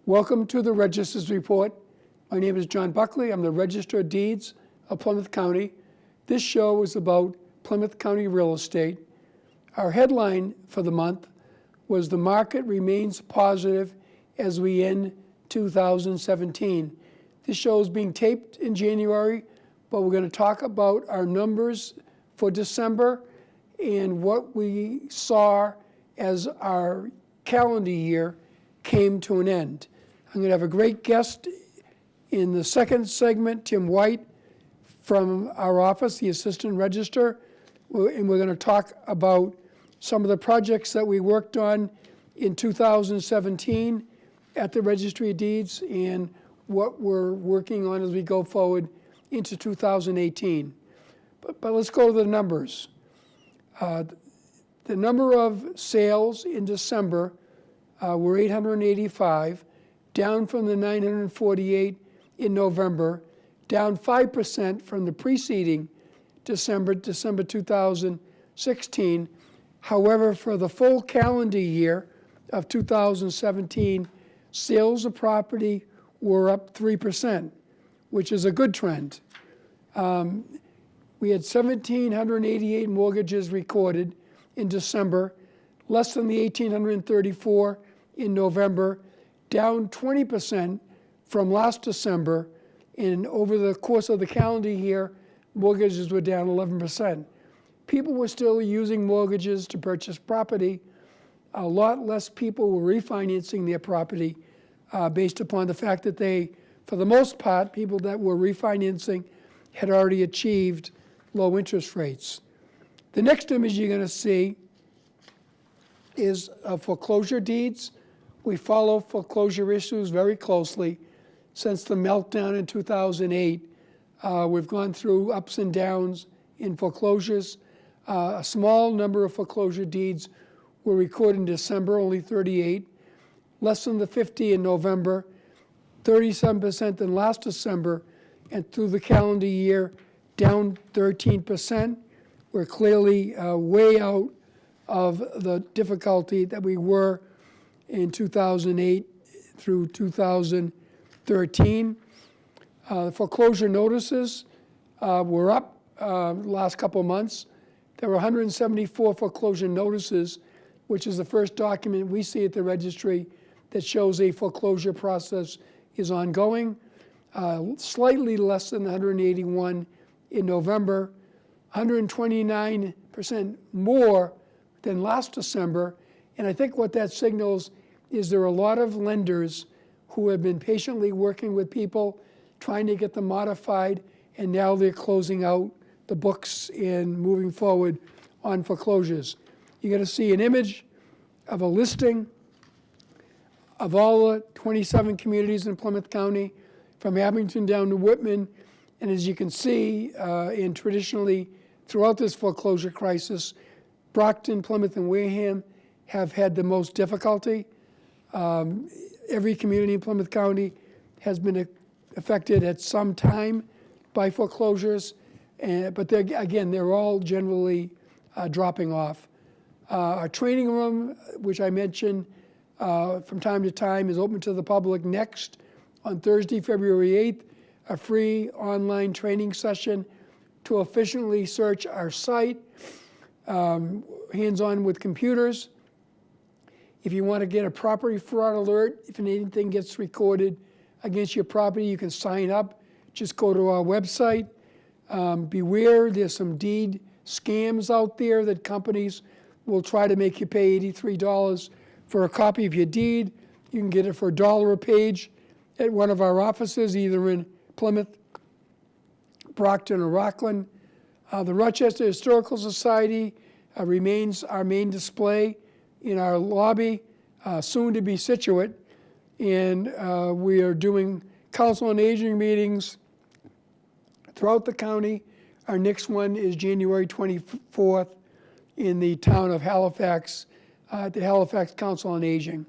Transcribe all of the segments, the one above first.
Welcome to the Register's Report. My name is John Buckley. I'm the Register of Deeds of Plymouth County. This show is about Plymouth County real estate. Our headline for the month was "The Market Remains Positive as We End 2017." This show is being taped in January, but we're going to talk about our numbers for December and what we saw as our calendar year came to an end. I'm going to have a great guest in the second segment, Tim White from our office, the Assistant Register, and we're going to talk about some of the projects that we worked on in 2017 at the Registry of Deeds and what we're working on as we go forward into 2018. But let's go to the numbers. The number of sales in December were 885, down from the 948 in November, down 5% from the preceding December 2016. However, for the full calendar year of 2017, sales of property were up 3%, which is a good trend. We had 1,788 mortgages recorded in December, less than the 1,834 in November, down 20% from last December, and over the course of the calendar year, mortgages were down 11%. People were still using mortgages to purchase property. A lot less people were refinancing their property based upon the fact that they, for the most part, people that were refinancing had already achieved low interest rates. The next image you're going to see is foreclosure deeds. We follow foreclosure issues very closely. Since the meltdown in 2008, we've gone through ups and downs in foreclosures. A small number of foreclosure deeds were recorded in December, only 38, less than the 50 in November, 37% in last December, and through the calendar year, down 13%. We're clearly way out of the difficulty that we were in 2008 through 2013. Foreclosure notices were up the last couple of months. There were 174 foreclosure notices, which is the first document we see at the registry that shows a foreclosure process is ongoing. Slightly less than 181 in November, 129% more than last December. And I think what that signals is there are a lot of lenders who have been patiently working with people, trying to get them modified, and now they're closing out the books and moving forward on foreclosures. You're going to see an image of a listing of all the 27 communities in Plymouth County, from Abington down to Whitman. And as you can see, and traditionally throughout this foreclosure crisis, Brockton, Plymouth, and Wareham have had the most difficulty. Every community in Plymouth County has been affected at some time by foreclosures, but they're all generally dropping off. Our training room, which I mentioned from time to time, is open to the public next on Thursday, February 8th, a free online training session to efficiently search our site, hands-on with computers. If you want to get a property fraud alert, if anything gets recorded against your property, you can sign up. Just go to our website. Beware, there's some deed scams out there that companies will try to make you pay $83 for a copy of your deed. You can get it for $1 a page at one of our offices, either in Plymouth, Brockton, or Rockland. The Rochester Historical Society remains our main display in our lobby, soon to be Situate. And we are doing Council on Aging meetings throughout the county. Our next one is January 24th in the town of Halifax, at the Halifax Council on Aging.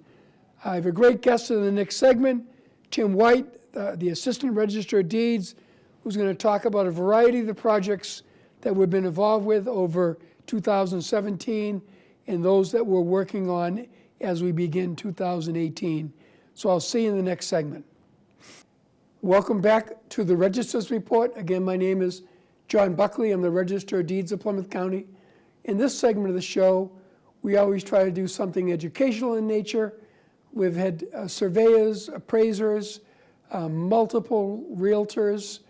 I have a great guest in the next segment, Tim White, the Assistant Register of Deeds, who's going to talk about a variety of the projects that we've been involved with over 2017 and those that we're working on as we begin 2018. So I'll see you in the next segment. Welcome back to the Register's Report. Again, my name is John Buckley. I'm the Register of Deeds of Plymouth County. In this segment of the show, we always try to do something educational in nature. We've had surveyors, appraisers, multiple realtors,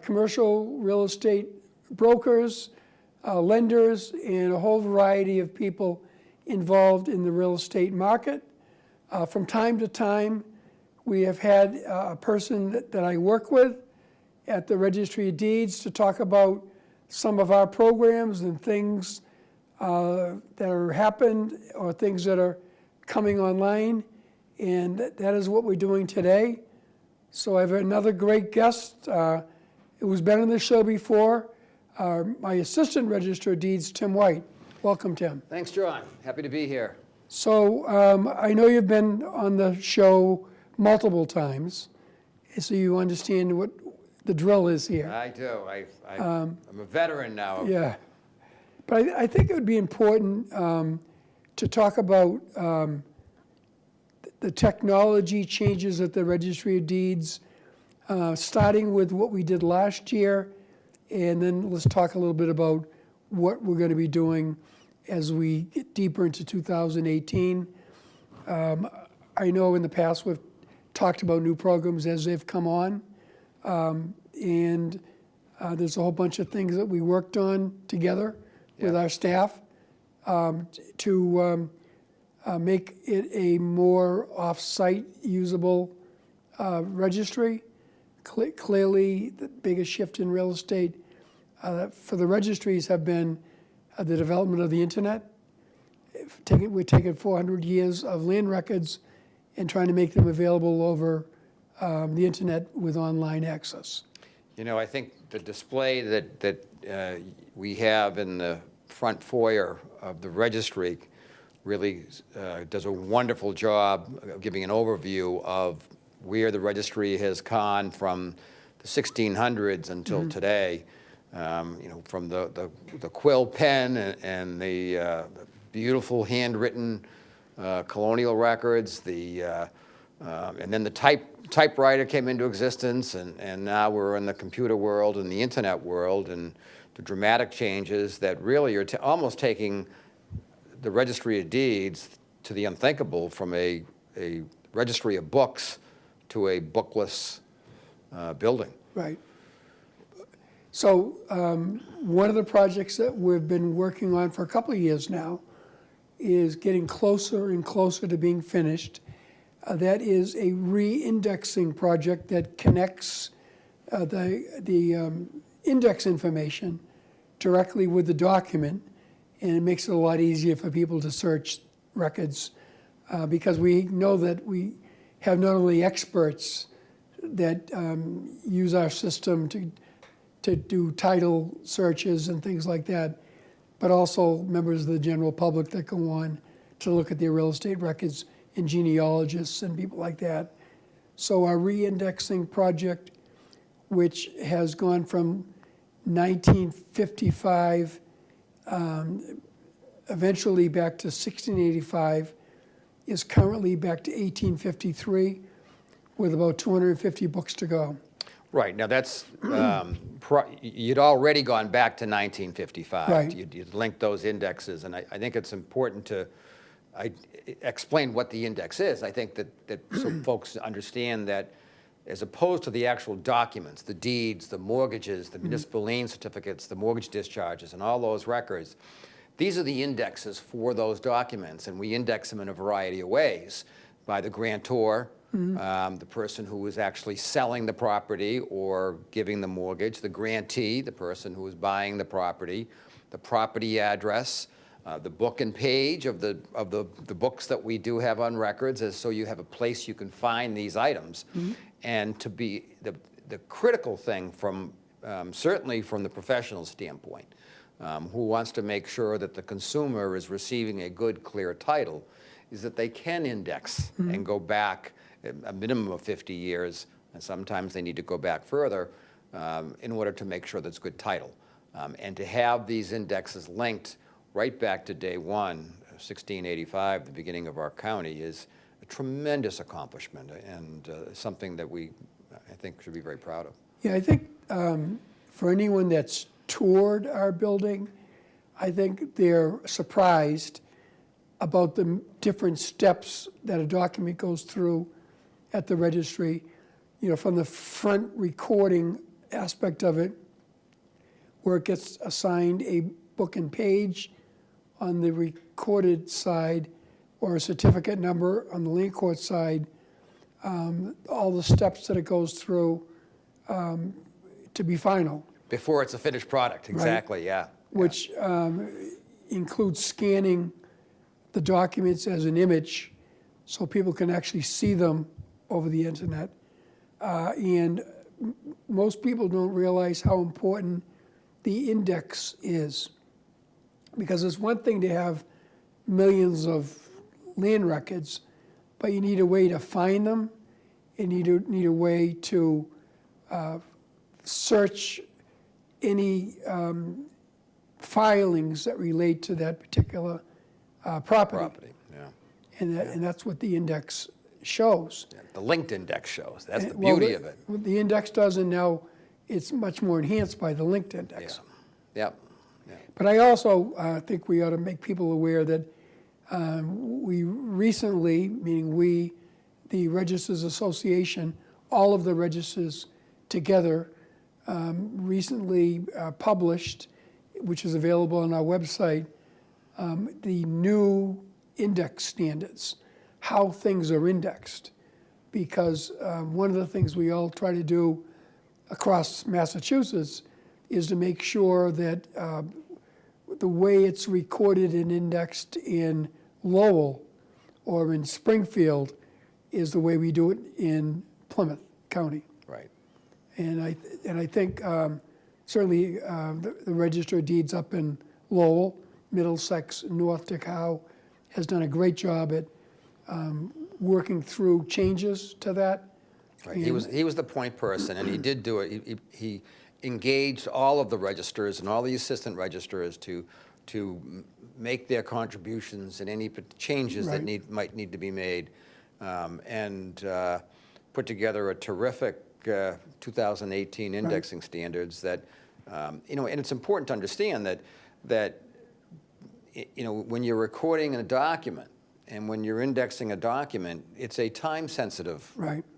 commercial real estate brokers, lenders, and a whole variety of people involved in the real estate market. From time to time, we have had a person that I work with at the Registry of Deeds to talk about some of our programs and things that are happened or things that are coming online. And that is what we're doing today. So I have another great guest who's been on the show before, my Assistant Register of Deeds, Tim White. Welcome, Tim. Thanks, John. Happy to be here. So I know you've been on the show multiple times, so you understand what the drill is here. I do. I'm a veteran now. Yeah. But I think it would be important to talk about the technology changes at the Registry of Deeds, starting with what we did last year, and then let's talk a little bit about what we're going to be doing as we get deeper into 2018. I know in the past we've talked about new programs as they've come on, and there's a whole bunch of things that we worked on together with our staff to make it a more off-site usable registry. Clearly, the biggest shift in real estate for the registries have been the development of the internet. We're taking 400 years of land records and trying to make them available over the internet with online access. You know, I think the display that we have in the front foyer of the registry really does a wonderful job of giving an overview of where the registry has gone from the 1600s until today. You know, from the quill pen and the beautiful handwritten colonial records, and then the typewriter came into existence, and now we're in the computer world and the internet world, and the dramatic changes that really are almost taking the Registry of Deeds to the unthinkable, from a registry of books to a bookless building. Right. So one of the projects that we've been working on for a couple of years now is getting closer and closer to being finished. That is a re-indexing project that connects the index information directly with the document, and it makes it a lot easier for people to search records because we know that we have not only experts that use our system to do title searches and things like that, but also members of the general public that go on to look at their real estate records, and genealogists and people like that. So our re-indexing project, which has gone from 1955 eventually back to 1685, is currently back to 1853 with about 250 books to go. Right. Now that's, you'd already gone back to 1955. Right. You'd linked those indexes, and I think it's important to explain what the index is. I think that so folks understand that as opposed to the actual documents, the deeds, the mortgages, the municipal lien certificates, the mortgage discharges, and all those records, these are the indexes for those documents, and we index them in a variety of ways by the grantor, the person who is actually selling the property or giving the mortgage, the grantee, the person who is buying the property address, the book and page of the books that we do have on records, as so you have a place you can find these items. And to be the critical thing from certainly from the professional standpoint, who wants to make sure that the consumer is receiving a good, clear title, is that they can index and go back a minimum of 50 years, and sometimes they need to go back further in order to make sure that's good title. And to have these indexes linked right back to day one, 1685, the beginning of our county, is a tremendous accomplishment and something that I think, should be very proud of. Yeah, I think for anyone that's toured our building, I think they're surprised about the different steps that a document goes through at the registry. You know, from the front recording aspect of it, where it gets assigned a book and page on the recorded side, or a certificate number on the land court side, all the steps that it goes through to be final. Before it's a finished product, exactly, right? Yeah. Which includes scanning the documents as an image so people can actually see them over the internet. And most people don't realize how important the index is. Because it's one thing to have millions of land records, but you need a way to find them, and you need a way to search any filings that relate to that particular property. Yeah. And that's what the index shows. Yeah, the linked index shows. That's the Well, beauty of it. what the index does, and now it's much more enhanced by the linked index. Yeah. Yeah. But I also think we ought to make people aware that we recently, meaning we, the Registers Association, all of the registers together, recently published, which is available on our website, the new index standards, how things are indexed. Because one of the things we all try to do across Massachusetts is to make sure that the way it's recorded and indexed in Lowell or in Springfield is the way we do it in Plymouth County. Right. And I think certainly the Register of Deeds up in Lowell, Middlesex, North Howe has done a great job at working through changes to that. Right. He was the point person, and he did do it. He engaged all of the registers and all the assistant registers to make their contributions and any changes that might need to be made, and put together a terrific 2018 indexing standards that, you know, and it's important to understand that you know, when you're recording a document and when you're indexing a document, it's a time-sensitive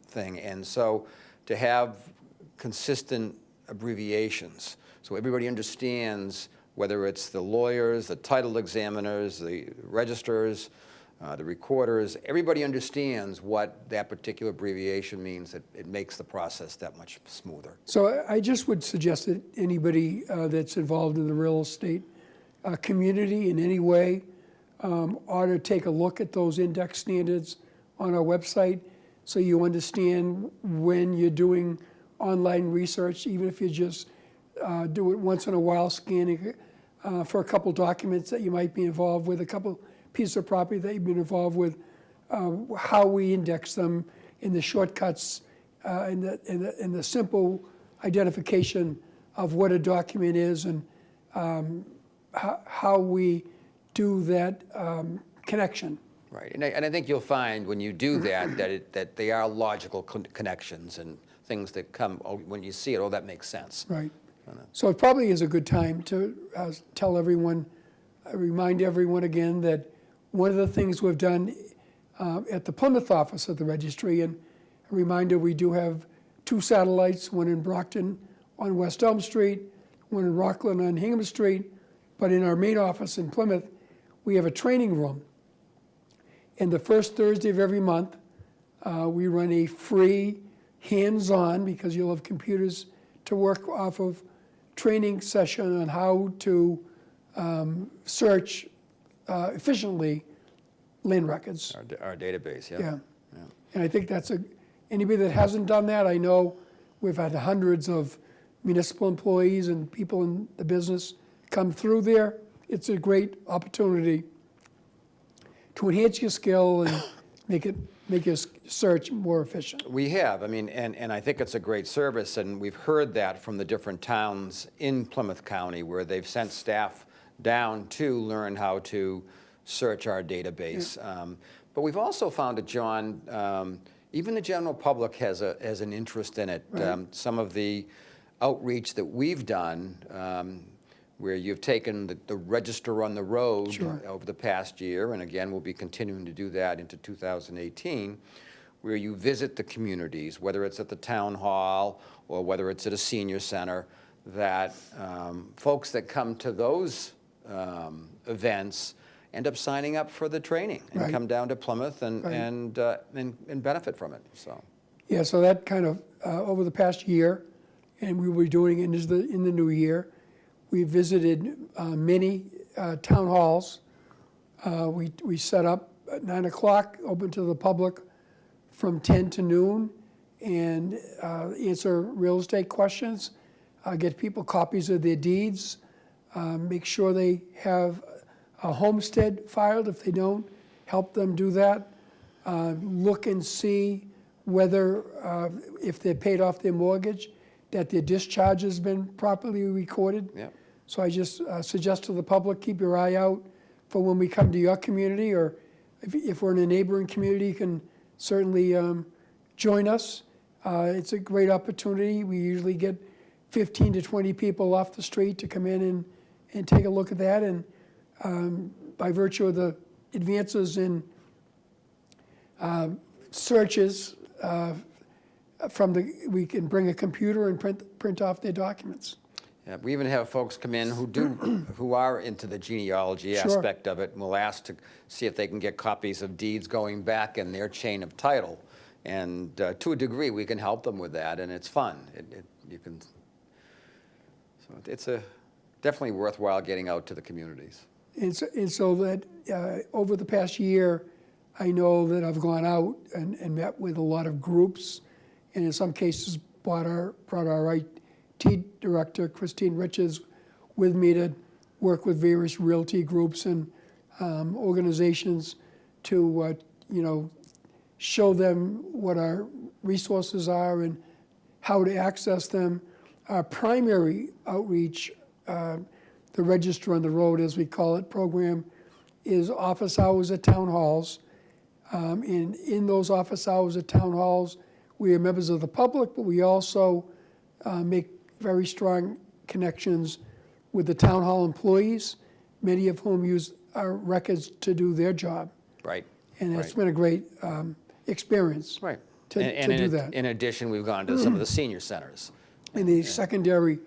thing, and so to have consistent abbreviations so everybody understands, whether it's the lawyers, the title examiners, the registrars, the recorders, everybody understands what that particular abbreviation means. It makes the process that much smoother. So I just would suggest that anybody that's involved in the real estate community in any way ought to take a look at those index standards on our website, so you understand when you're doing online research, even if you just do it once in a while, scanning for a couple documents that you might be involved with, a couple pieces of property that you've been involved with, how we index them in the shortcuts, in the simple identification of what a document is, and how we do that connection. Right, and I think you'll find when you do that that they are logical connections and things that come, when you see it, oh, that makes sense. Right. So it probably is a good time to tell everyone, remind everyone again that one of the things we've done at the Plymouth office of the registry, and a reminder, we do have 2 satellites, one in Brockton on West Elm Street, one in Rockland on Hingham Street, but in our main office in Plymouth, we have a training room. And the first Thursday of every month, we run a free hands-on, because you'll have computers to work off of, training session on how to search efficiently land records. Our database, yeah. Yeah. And I think that's anybody that hasn't done that, I know we've had hundreds of municipal employees and people in the business come through there. It's a great opportunity to enhance your skill and make your search more efficient. We have, I mean, and I think it's a great service, and we've heard that from the different towns in Plymouth County where they've sent staff down to learn how to search our database. But we've also found that, John, even the general public has an interest in it. Right. Some of the outreach that we've done, where you've taken the register on the road Sure. over the past year, and again, we'll be continuing to do that into 2018, where you visit the communities, whether it's at the town hall or whether it's at a senior center, that folks that come to those events end up signing up for the training and Right. come down to Plymouth and, Right. and benefit from it. So, Yeah, so that kind of, over the past year, and we will be doing it in the new year, we visited many town halls. We set up at 9 o'clock, open to the public from 10 to noon, and answer real estate questions, get people copies of their deeds, make sure they have a homestead filed. If they don't, help them do that. Look and see whether, if they paid off their mortgage, that their discharge has been properly recorded. Yep. So I just suggest to the public, keep your eye out for when we come to your community, or if we're in a neighboring community, you can certainly join us. It's a great opportunity. We usually get 15 to 20 people off the street to come in and take a look at that. And by virtue of the advances in searches, we can bring a computer and print off their documents. yeah, we even have folks come in who are into the genealogy Sure. aspect of it, and we'll ask to see if they can get copies of deeds going back in their chain of title. And to a degree, we can help them with that, and it's fun. You can. So it's definitely worthwhile getting out to the communities. And so that over the past year, I know that I've gone out and met with a lot of groups, and in some cases brought our IT director, Christine Richards, with me to work with various realty groups and organizations to show them what our resources are and how to access them. Our primary outreach, the Register on the Road, as we call it, program, is office hours at town halls. And in those office hours at town halls, we are members of the public, but we also make very strong connections with the town hall employees, many of whom use our records to do their job. Right. And it's right. been a great experience Right. to And do that. in addition, we've gone to some of the senior centers. And the secondary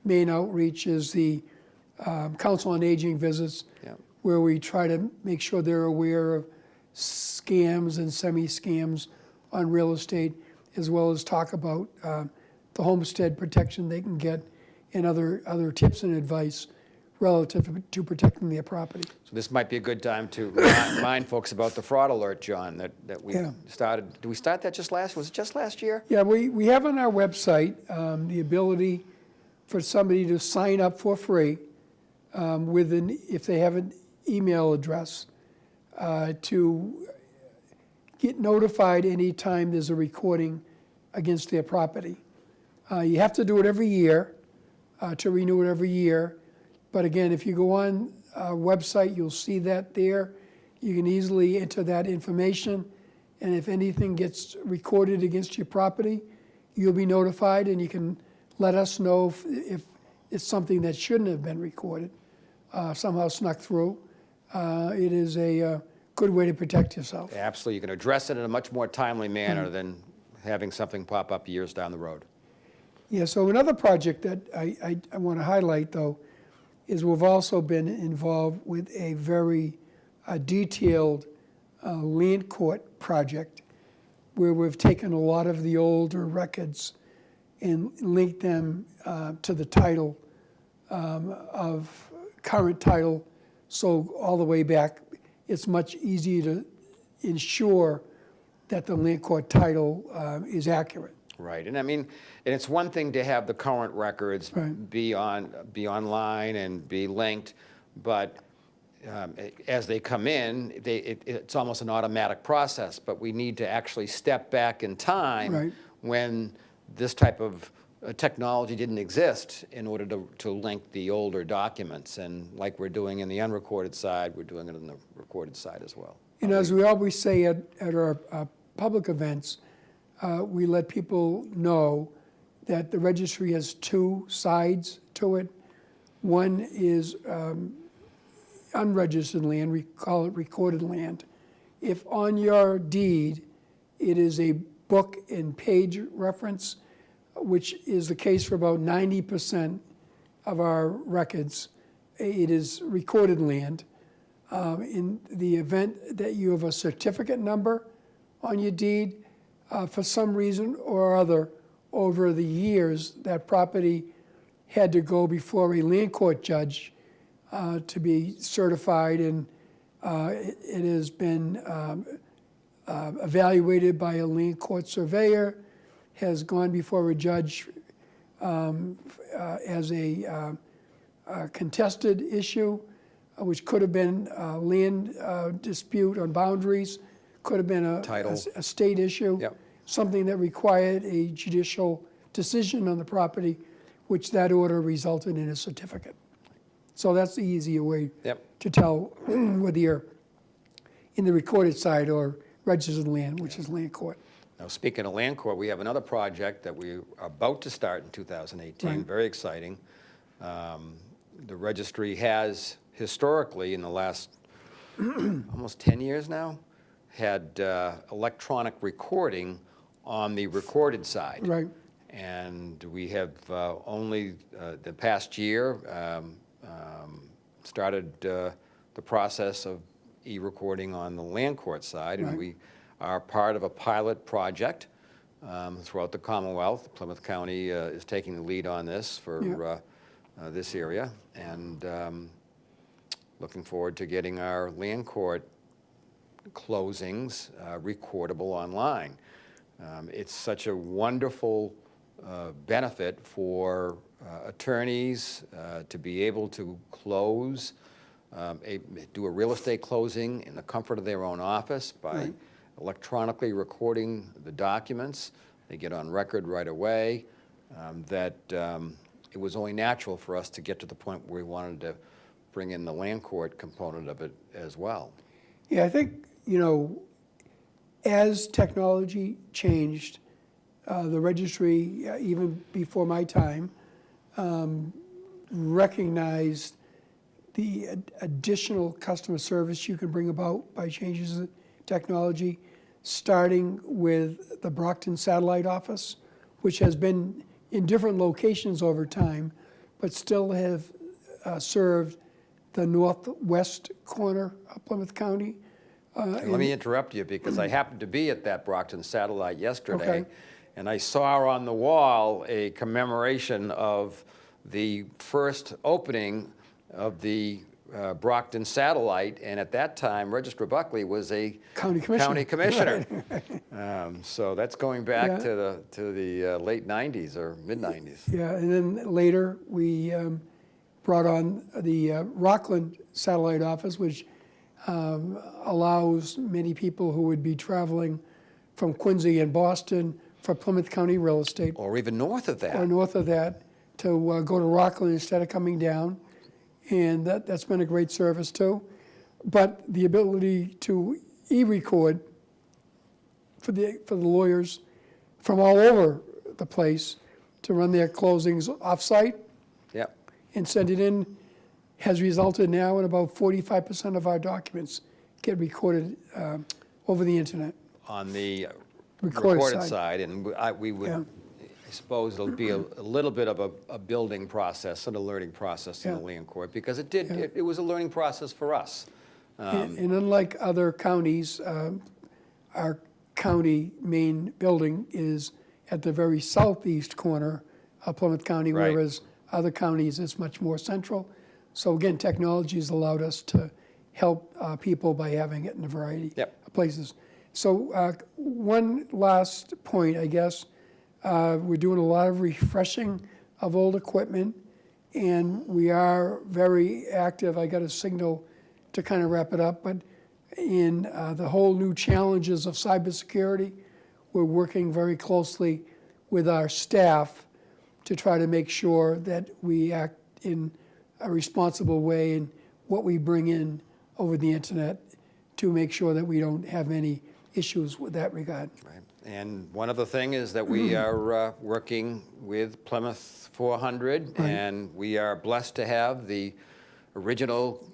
main outreach is the Council on Aging visits, Yeah. where we try to make sure they're aware of scams and semi-scams on real estate, as well as talk about the homestead protection they can get and other tips and advice relative to protecting their property. So this might be a good time to remind folks about the fraud alert, John, that we Yeah. started. Did we start that was it just last year? Yeah, we have on our website the ability for somebody to sign up for free if they have an email address, to get notified anytime there's a recording against their property. You have to do it every year, to renew it every year. But again, if you go on our website, you'll see that there. You can easily enter that information, and if anything gets recorded against your property, you'll be notified, and you can let us know if it's something that shouldn't have been recorded, somehow snuck through. It is a good way to protect yourself. Absolutely. You can address it in a much more timely manner than having something pop up years down the road. Yeah, so another project that I want to highlight, though, is we've also been involved with a very detailed land court project, where we've taken a lot of the older records and linked them to the title of current title. So all the way back, it's much easier to ensure that the land court title is accurate. Right, and I mean, and it's one thing to have the current records Right. be online and be linked, but as they come in, it's almost an automatic process. But we need to actually step back in time Right. when this type of technology didn't exist in order to link the older documents. And like we're doing in the unrecorded side, we're doing it in the recorded side as well. And as we always say at our public events, we let people know that the registry has two sides to it. One is unregistered land, we call it recorded land. If on your deed it is a book and page reference, which is the case for about 90% of our records, it is recorded land. In the event that you have a certificate number on your deed, for some reason or other, over the years, that property had to go before a land court judge to be certified, and it has been evaluated by a land court surveyor, has gone before a judge as a contested issue, which could have been a land dispute on boundaries, could have been a state issue, Yep. something that required a judicial decision on the property, which that order resulted in a certificate. So that's the easier way Yep. to tell whether you're in the recorded side or registered land, which is land court. Now, speaking of land court, we have another project that we are about to start in 2018, Right. very exciting. The registry has historically, in the last almost 10 years now, had electronic recording on the recorded side. Right. And we have only the past year started the process of e-recording on the land court side. And Right. we are part of a pilot project throughout the Commonwealth. Plymouth County is taking the lead on this for this area. And looking forward to getting our land court closings recordable online. It's such a wonderful benefit for attorneys to be able to close, do a real estate closing in the comfort of their own office by Right. electronically recording the documents. They get on record right away. It was only natural for us to get to the point where we wanted to bring in the land court component of it as well. Yeah, I think, as technology changed, the registry, even before my time, recognized the additional customer service you can bring about by changes in technology, starting with the Brockton Satellite Office, which has been in different locations over time, but still have served the northwest corner of Plymouth County. And let me interrupt you because I happened to be at that Brockton Satellite yesterday, Okay. and I saw on the wall a commemoration of the first opening of the Brockton Satellite, and at that time, Registrar Buckley was a County commissioner. So that's going back Yeah. to the late 90s or mid-90s. Yeah, and then later, we brought on the Rockland Satellite Office, which allows many people who would be traveling from Quincy and Boston for Plymouth County real estate, Or even north of that. or north of that, to go to Rockland instead of coming down. And that's been a great service too. But the ability to e-record for the lawyers from all over the place to run their closings off-site Yep. and send it in has resulted now in about 45% of our documents get recorded over the internet. On the Recorded recorded side. side, and we would, Yeah. I suppose it'll be a little bit of a building process and a learning process in the Yeah. land court, because it was a learning process for us. And unlike other counties, our county main building is at the very southeast corner of Plymouth County, Right. whereas other counties, it's much more central. So again, technology has allowed us to help people by having it in a variety Yep. of places. So one last point, I guess, we're doing a lot of refreshing of old equipment, and we are very active. I got a signal to kind of wrap it up, but in the whole new challenges of cybersecurity, we're working very closely with our staff to try to make sure that we act in a responsible way in what we bring in over the internet to make sure that we don't have any issues with that regard. Right. And one other thing is that we are working with Plymouth 400, Right. and we are blessed to have the original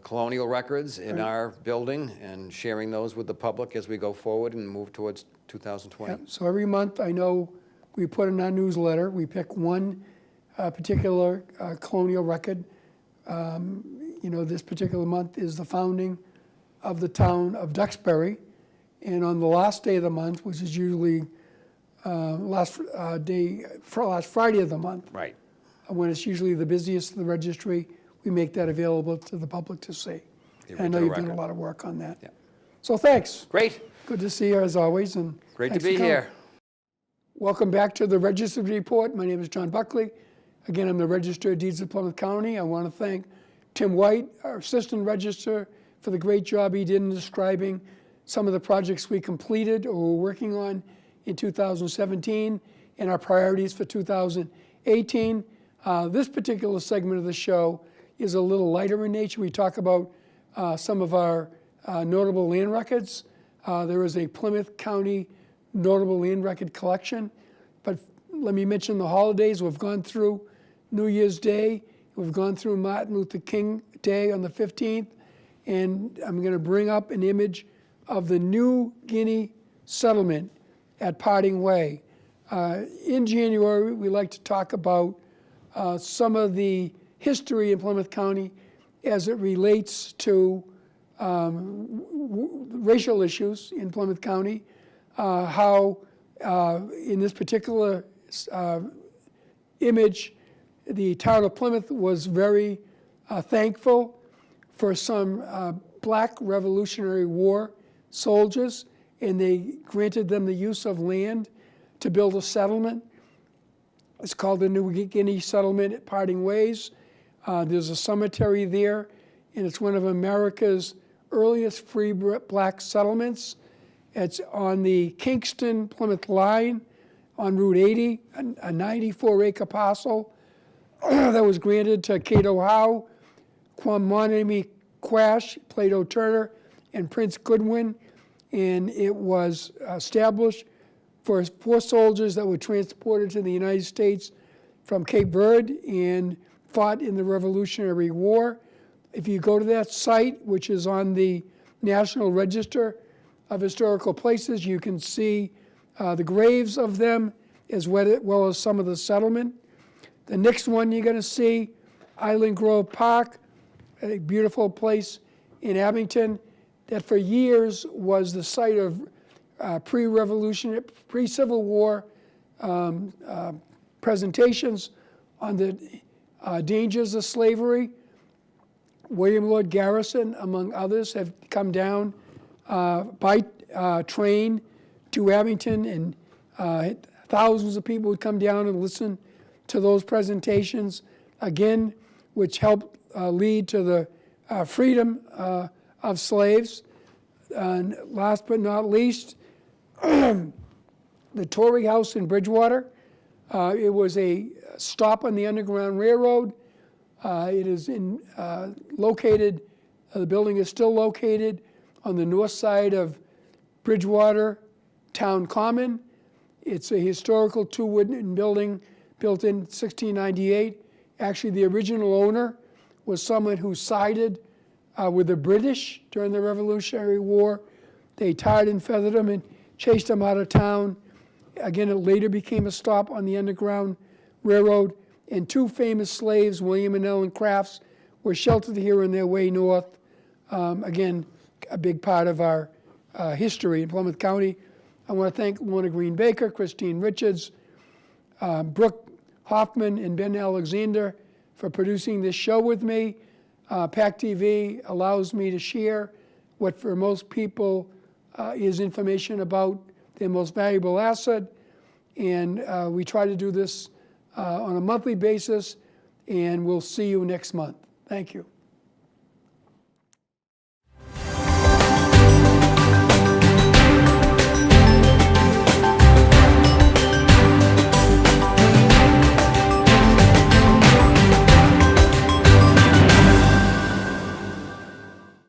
colonial records in our building and sharing those with the public as we go forward and move towards 2020. Yep. So every month, I know we put in our newsletter, we pick one particular colonial record. You know, this particular month is the founding of the town of Duxbury. And on the last day of the month, which is usually last Friday of the month, Right. when it's usually the busiest in the registry, we make that available to the public to see. The And I know original you've done a record. lot of work on that. Yeah. So thanks. Great. Good to see you as always. And Great to thanks for be coming. here. Welcome back to the Registered Report. My name is John Buckley. Again, I'm the Register of Deeds of Plymouth County. I want to thank Tim White, our Assistant Register, for the great job he did in describing some of the projects we completed or were working on in 2017 and our priorities for 2018. This particular segment of the show is a little lighter in nature. We talk about some of our notable land records. There is a Plymouth County notable land record collection. But let me mention the holidays. We've gone through New Year's Day. We've gone through Martin Luther King Day on the 15th. And I'm going to bring up an image of the New Guinea settlement at Parting Way. In January, we like to talk about some of the history in Plymouth County as it relates to racial issues in Plymouth County, how in this particular image, the town of Plymouth was very thankful for some Black Revolutionary War soldiers, and they granted them the use of land to build a settlement. It's called the New Guinea Settlement at Parting Ways. There's a cemetery there, and it's one of America's earliest free Black settlements. It's on the Kingston-Plymouth line on Route 80, a 94-acre parcel that was granted to Cato Howe, Quammonimi Quash, Plato Turner, and Prince Goodwin, and it was established for 4 soldiers that were transported to the United States from Cape Verde and fought in the Revolutionary War. If you go to that site, which is on the National Register of Historical Places, you can see the graves of them as well as some of the settlement. The next one you're going to see, Island Grove Park, a beautiful place in Abington that for years was the site of pre-revolutionary, pre-Civil War presentations on the dangers of slavery. William Lloyd Garrison, among others, have come down by train to Abington, and thousands of people would come down and listen to those presentations, again, which helped lead to the freedom of slaves. And last but not least, the Torrey House in Bridgewater. It was a stop on the Underground Railroad. It is located, the building is still located on the north side of Bridgewater Town Common. It's a historical 2-wooden building built in 1698. Actually, the original owner was someone who sided with the British during the Revolutionary War. They tarred and feathered him and chased him out of town. Again, it later became a stop on the Underground Railroad, and 2 famous slaves, William and Ellen Crafts, were sheltered here on their way north. Again, a big part of our history in Plymouth County. I want to thank Lorna Green Baker, Christine Richards, Brooke Hoffman, and Ben Alexander for producing this show with me. PAC TV allows me to share what for most people is information about their most valuable asset. And we try to do this on a monthly basis, and we'll see you next month. Thank you.